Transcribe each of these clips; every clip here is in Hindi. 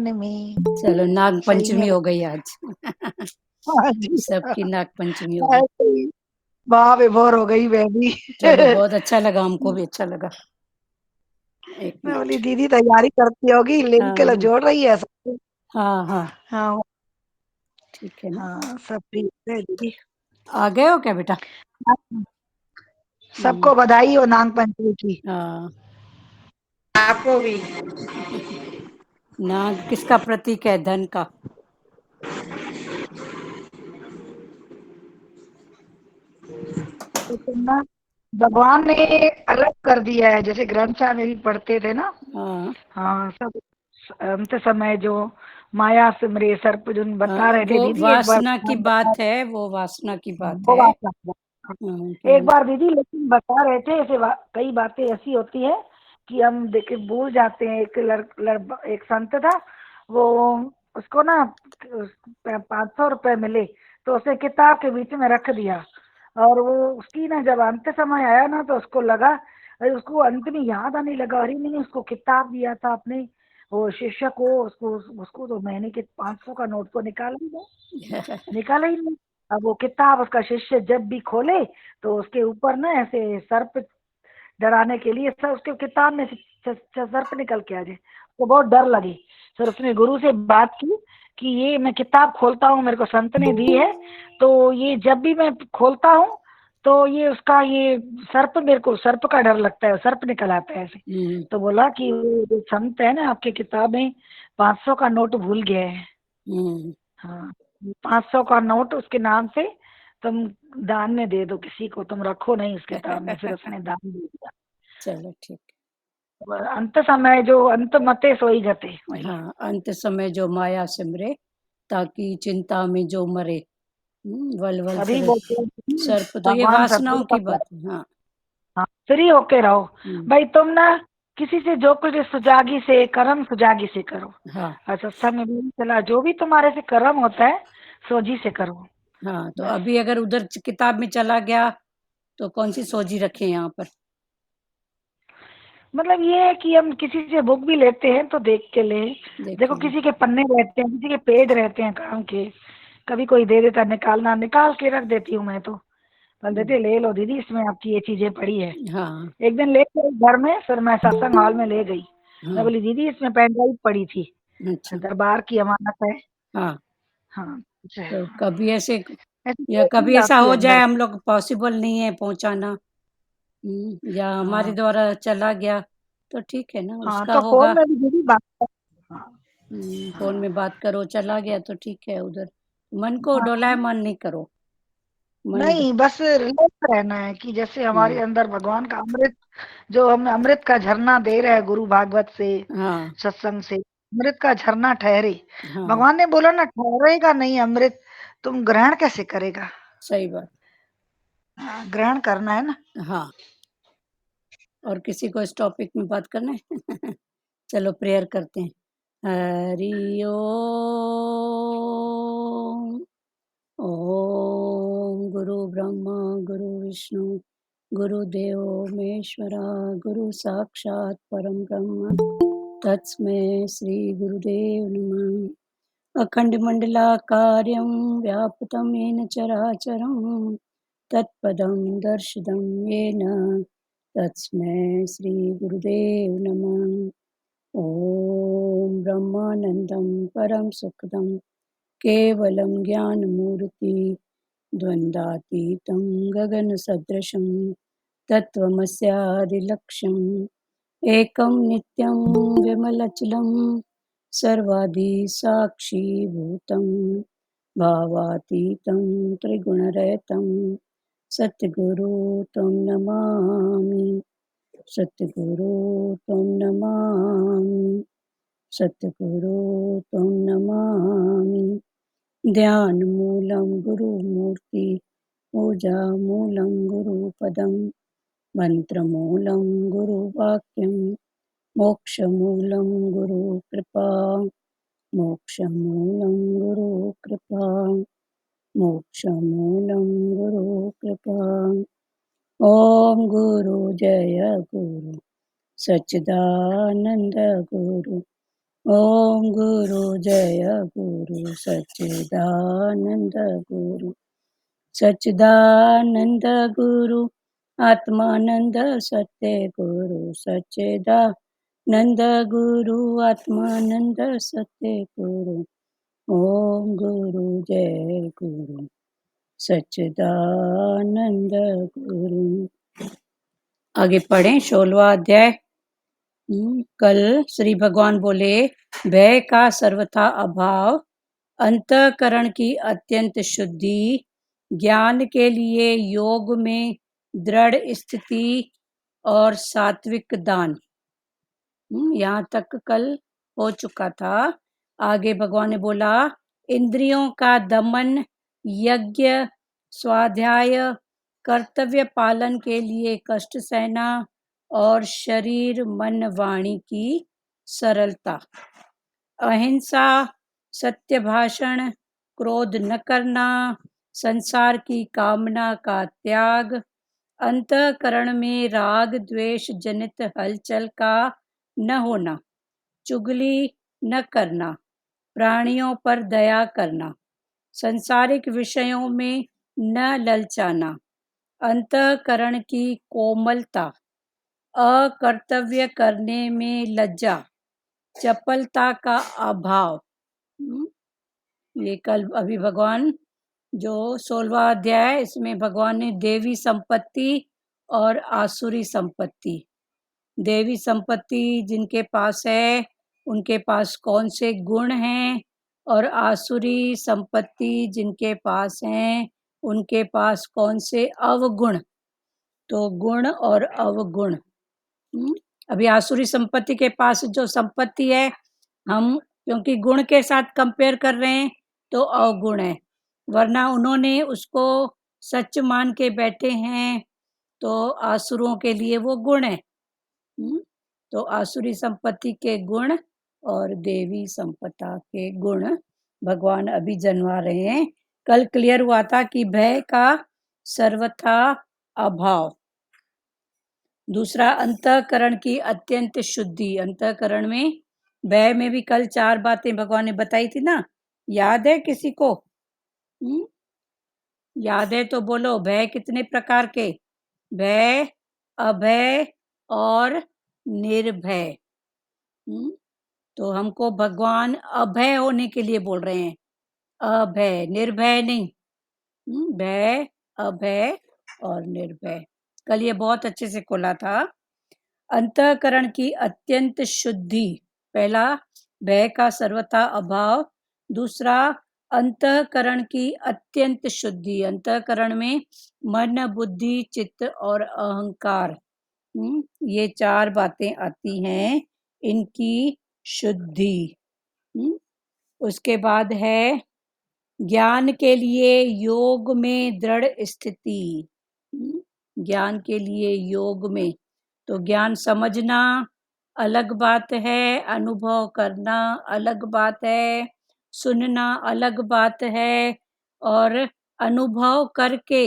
में चलो नाग सही में। पंचमी हो गई आज। हाँ जी। सबकी नाग पंचमी हो गई। ऐसे ही वाह विभोर हो गई मैं भी। चलो बहुत अच्छा लगा, हमको भी अच्छा लगा। एक मैं मिनट। बोली दीदी तैयारी करती होगी, लिंक के लिए हाँ जोड़ रही है सब। हाँ हाँ, हाँ ठीक है ना। हाँ, सब ठीक है दीदी। आ गए हो क्या बेटा? हम्म, सबको बधाई हो नाग पंचमी की। हाँ। आपको भी। नाग किसका प्रतीक है? धन का। तो ना भगवान ने अलग कर दिया है, जैसे ग्रंथ साहब में भी पढ़ते थे ना। हाँ हाँ सब अंत समय जो माया सिमरे सर्पजुन हाँ, बता रहे वो थे दीदी एक बार। वासना की बात है, वो वासना की बात वो है। बात समझा। एक कि बार दीदी लेकिन बता रहे थे ऐसे कई बातें ऐसी होती है कि हम देखे भूल जाते हैं। एक संत था, वो उसको ना 500 रुपए मिले, तो उसने किताब के बीच में रख दिया। और वो उसकी ना जब अंत समय आया ना तो उसको लगा, अरे उसको अंत में याद आने लगा, अरे मैंने उसको किताब दिया था अपने वो शिष्य को, उसको उसको तो मैंने के 500 का नोट तो निकाला ही नहीं। अब वो किताब उसका शिष्य जब भी खोले तो उसके ऊपर ना ऐसे सर्प डराने के लिए सर उसके किताब में से सर्प निकल के आ जाए, तो बहुत डर लगी। फिर उसने गुरु से बात की कि ये मैं किताब खोलता हूँ, मेरे को संत ने दी है, तो ये जब भी मैं खोलता हूँ तो ये उसका ये सर्प, मेरे को सर्प का डर लगता है, सर्प निकल आता है ऐसे। हम्म तो बोला कि वो जो संत है ना आपकी किताब में 500 का नोट भूल गए हैं। हम्म, हाँ, 500 का नोट उसके नाम से तुम दान में दे दो, किसी को तुम रखो नहीं उस किताब में। फिर उसने दान दे दिया। चलो ठीक। और अंत समय जो अंत मते सोई गते वही। हाँ, अंत समय जो माया सिमरे, ताकि चिंता में जो मरे। वल वल तभी सर्प। बोलते हैं कि सर्प तो ये भगवान सबको वासनाओं की पता है। बात है। हाँ। हाँ, फ्री होके रहो। हम्म, भाई तुम ना किसी से जो कुछ सुजागी से कर्म सुजागी से करो। हाँ और सत्संग में भी चला, जो भी तुम्हारे से कर्म होता है सोजी से करो। हाँ, तो बस अभी अगर उधर किताब में चला गया तो कौन सी सोजी रखे यहाँ पर? मतलब ये है कि हम किसी से बुक भी लेते हैं तो देख के लें। देखो देखिए। किसी के पन्ने रहते हैं, किसी के पेज रहते हैं काम के, कभी कोई दे देता है, निकालना निकाल के रख देती हूँ मैं तो। बोल देते ले लो दीदी इसमें आपकी ये चीजें पड़ी है। हाँ एक दिन ले गई घर में, फिर मैं सत्संग हॉल में ले गई। मैं हाँ, बोली दीदी इसमें पेन ड्राइव पड़ी थी, अच्छा। दरबार की अमानत है। हाँ, हाँ कुछ है। तो कभी ऐसे, ऐसी या सोच कभी भी ऐसा आती है हो जाए अंदर। हम लोग पॉसिबल नहीं है पहुंचाना, या हमारे हाँ द्वारा चला गया, तो ठीक है ना, हाँ, उसका तो फोन होगा। में भी दीदी बात हाँ फोन हाँ में बात करो, चला गया तो ठीक है उधर। मन को डोलाए हाँ। मन नहीं करो। मन नहीं बस रिलैक्स रहना है कि जैसे हमारे हम्म, अंदर भगवान का अमृत, जो हमें अमृत का झरना दे रहा है गुरु भागवत से, हाँ सत्संग से, अमृत का झरना ठहरे। हाँ, भगवान ने बोला ना ठहरेगा नहीं अमृत, तुम ग्रहण कैसे करेगा। सही बात। हाँ, ग्रहण करना है ना। हाँ, और किसी को इस टॉपिक में बात करना है? चलो प्रेयर करते हैं। हरि ओम। ओम गुरु ब्रह्मा गुरु विष्णु गुरुदेव महेश्वरा, गुरु साक्षात परम ब्रह्म तस्मै श्री गुरुदेव नमः। अखण्डमण्डलाकारं व्याप्तं येन चराचरं तत्पदं दर्शितं येन तस्मै श्रीगुरुदेव नमः। ॐ ब्रह्मानन्दं परं सुखदं केवलं ज्ञानमूर्ति द्वन्द्वातीतं गगनसदृशं तत्त्वमस्यादिलक्ष्यम् एकं नित्यं विमलचलं सर्वादिसाक्षिभूतं भावातीतं त्रिगुणरहितं सद्गुरु तं नमामि। सद्गुरु तं नमामि। सद्गुरु तं नमामि। ध्यानमूलं गुरुमूर्ति पूजामूलं गुरुपदं मन्त्रमूलं गुरुवाक्यं मोक्षमूलं गुरुकृपा। मोक्षमूलं गुरुकृपा। मोक्षमूलं गुरुकृपा। ॐ गुरु जय गुरु सच्चिदानन्द गुरु। ओम गुरु जय गुरु सच्चिदानंद गुरु सच्चिदानंद गुरु आत्मानंद सत्य गुरु सच्चिदानंद गुरु आत्मानंद सत्य गुरु ओम गुरु जय गुरु सच्चिदानंद गुरु। आगे पढ़ें 16वां अध्याय। कल श्री भगवान बोले भय का सर्वथा अभाव, अंतःकरण की अत्यंत शुद्धि, ज्ञान के लिए योग में दृढ़ स्थिति और सात्विक दान। यहाँ तक कल हो चुका था। आगे भगवान ने बोला इंद्रियों का दमन, यज्ञ, स्वाध्याय, कर्तव्य पालन के लिए कष्ट सहना और शरीर मन वाणी की सरलता, अहिंसा, सत्य भाषण, क्रोध न करना, संसार की कामना का त्याग, अंतःकरण में राग द्वेष जनित हलचल का न होना, चुगली न करना, प्राणियों पर दया करना, संसारिक विषयों में न ललचाना, अंतःकरण की कोमलता, अकर्तव्य करने में लज्जा, चपलता का अभाव। ये कल अभी भगवान जो 16वां अध्याय, इसमें भगवान ने देवी संपत्ति और आसुरी संपत्ति, देवी संपत्ति जिनके पास है उनके पास कौन से गुण हैं, और आसुरी संपत्ति जिनके पास हैं उनके पास कौन से अवगुण। तो गुण और अवगुण। अभी आसुरी संपत्ति के पास जो संपत्ति है, हम क्योंकि गुण के साथ कंपेयर कर रहे हैं तो अवगुण है, वरना उन्होंने उसको सच मान के बैठे हैं तो आसुरों के लिए वो गुण है। तो आसुरी संपत्ति के गुण और देवी संपदा के गुण भगवान अभी जन्मा रहे हैं। कल क्लियर हुआ था कि भय का सर्वथा अभाव। दूसरा अंतःकरण की अत्यंत शुद्धि। अंतःकरण में भय में भी कल 4 बातें भगवान ने बताई थी ना, याद है किसी को? याद है तो बोलो। भय कितने प्रकार के? भय, अभय और निर्भय। तो हमको भगवान अभय होने के लिए बोल रहे हैं, अभय, निर्भय नहीं। भय, अभय और निर्भय। कल ये बहुत अच्छे से खोला था। अंतःकरण की अत्यंत शुद्धि, पहला भय का सर्वथा अभाव, दूसरा अंतःकरण की अत्यंत शुद्धि। अंतःकरण में मन, बुद्धि, चित्त और अहंकार, ये 4 बातें आती हैं, इनकी शुद्धि। उसके बाद है ज्ञान के लिए योग में दृढ़ स्थिति। ज्ञान के लिए योग में, तो ज्ञान समझना अलग बात है, अनुभव करना अलग बात है, सुनना अलग बात है, और अनुभव करके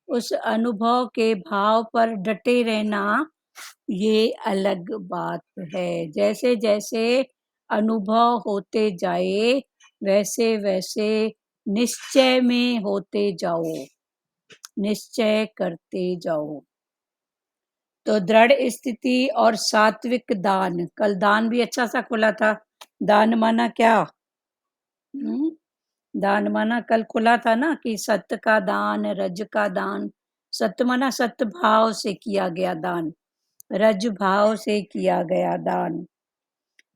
उस अनुभव के भाव पर डटे रहना ये अलग बात है। जैसे जैसे अनुभव होते जाए वैसे वैसे निश्चय में होते जाओ, निश्चय करते जाओ। तो दृढ़ स्थिति और सात्विक दान। कल दान भी अच्छा सा खुला था। दान माना क्या? दान माना कल खुला था ना कि सत्य का दान, रज का दान। सत्य माना सत्य भाव से किया गया दान, रज भाव से किया गया दान,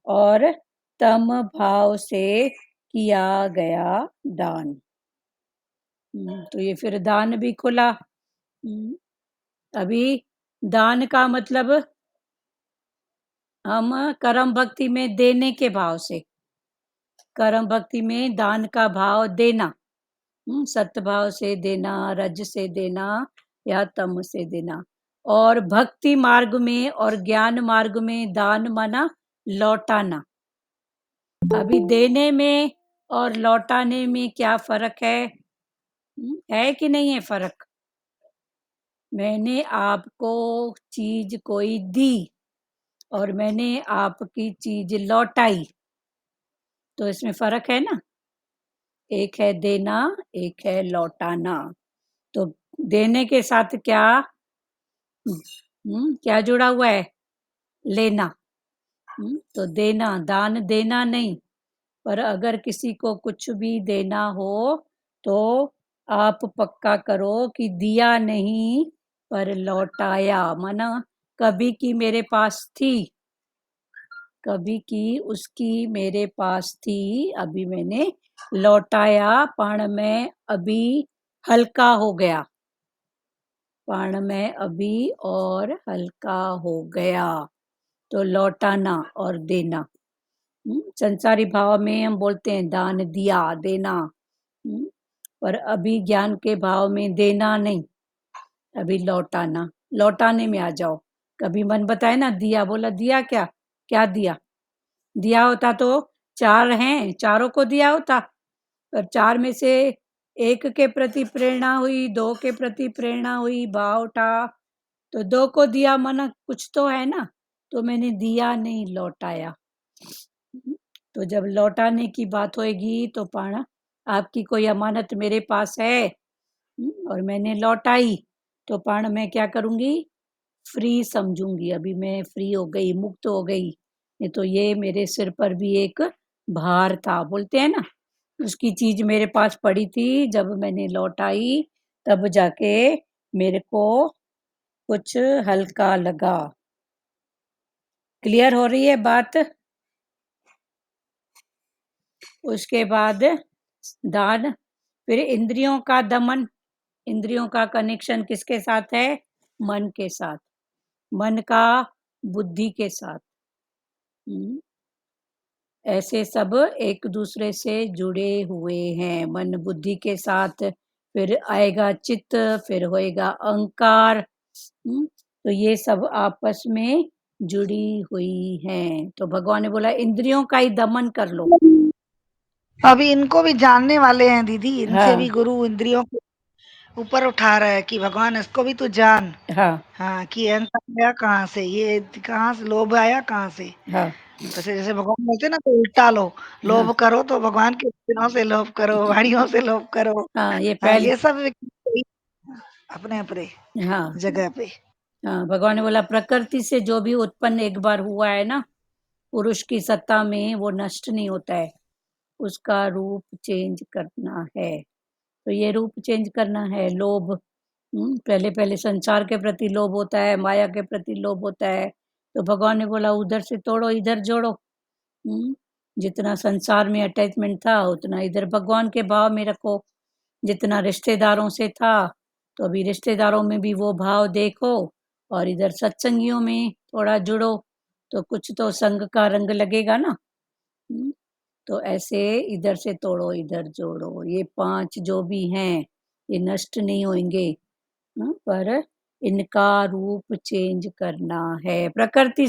और तम भाव से किया गया दान। तो ये फिर दान भी खुला। अभी दान का मतलब हम कर्म भक्ति में देने के भाव से, कर्म भक्ति में दान का भाव देना, सत्य भाव से देना, रज से देना या तम से देना। और भक्ति मार्ग में और ज्ञान मार्ग में दान माना लौटाना। अभी देने में और लौटाने में क्या फर्क है कि नहीं है फर्क? मैंने आपको चीज कोई दी और मैंने आपकी चीज लौटाई, तो इसमें फर्क है ना, एक है देना, एक है लौटाना। तो देने के साथ क्या क्या जुड़ा हुआ है? लेना। तो देना, दान देना नहीं, पर अगर किसी को कुछ भी देना हो तो आप पक्का करो कि दिया नहीं पर लौटाया। माना कभी की मेरे पास थी, कभी की उसकी मेरे पास थी, अभी मैंने लौटाया, पण मैं अभी हल्का हो गया, पण मैं अभी और हल्का हो गया। तो लौटाना और देना। संसारी भाव में हम बोलते हैं दान दिया, देना। पर अभी ज्ञान के भाव में देना नहीं, अभी लौटाना। लौटाने में आ जाओ। कभी मन बताए ना, दिया, बोला दिया क्या? क्या दिया? दिया होता तो चार हैं, चारों को दिया होता, पर चार में से एक के प्रति प्रेरणा हुई, दो के प्रति प्रेरणा हुई, भाव उठा, तो दो को दिया, माना कुछ तो है ना, तो मैंने दिया नहीं, लौटाया। तो जब लौटाने की बात होएगी तो पाणा आपकी कोई अमानत मेरे पास है और मैंने लौटाई, तो पाण मैं क्या करूंगी? फ्री समझूंगी, अभी मैं फ्री हो गई, मुक्त हो गई। नहीं तो ये मेरे सिर पर भी एक भार था, बोलते हैं ना, उसकी चीज मेरे पास पड़ी थी, जब मैंने लौटाई तब जाके मेरे को कुछ हल्का लगा। क्लियर हो रही है बात? उसके बाद दान, फिर इंद्रियों का दमन। इंद्रियों का कनेक्शन किसके साथ है? मन के साथ, मन का बुद्धि के साथ। ऐसे सब एक दूसरे से जुड़े हुए हैं, मन बुद्धि के साथ। फिर आएगा चित्त, फिर होएगा अहंकार। तो ये सब आपस में जुड़ी हुई हैं। तो भगवान ने बोला इंद्रियों का ही दमन कर लो। अभी इनको भी जानने वाले हैं दीदी, इनसे हाँ भी गुरु इंद्रियों को ऊपर उठा रहा है कि भगवान इसको भी तू जान। हाँ हाँ, कि अहंकार आया कहाँ से, ये कहाँ से लोभ आया कहाँ से। हाँ वैसे जैसे भगवान बोलते हैं ना, तो उल्टा लो, हाँ लोभ करो तो भगवान के दिनों से लोभ करो, वाणियों से लोभ करो। हाँ, ये हाँ, पहले। ये सब अपने अपने हाँ जगह पे। हाँ, भगवान ने बोला प्रकृति से जो भी उत्पन्न एक बार हुआ है ना, पुरुष की सत्ता में, वो नष्ट नहीं होता है, उसका रूप चेंज करना है। तो ये रूप चेंज करना है। लोभ, पहले पहले संसार के प्रति लोभ होता है, माया के प्रति लोभ होता है, तो भगवान ने बोला उधर से तोड़ो, इधर जोड़ो। जितना संसार में अटैचमेंट था उतना इधर भगवान के भाव में रखो। जितना रिश्तेदारों से था, तो अभी रिश्तेदारों में भी वो भाव देखो, और इधर सत्संगियों में थोड़ा जुड़ो, तो कुछ तो संग का रंग लगेगा ना। तो ऐसे इधर से तोड़ो, इधर जोड़ो। ये 5 जो भी हैं, ये नष्ट नहीं होंगे, पर इनका रूप चेंज करना है। प्रकृति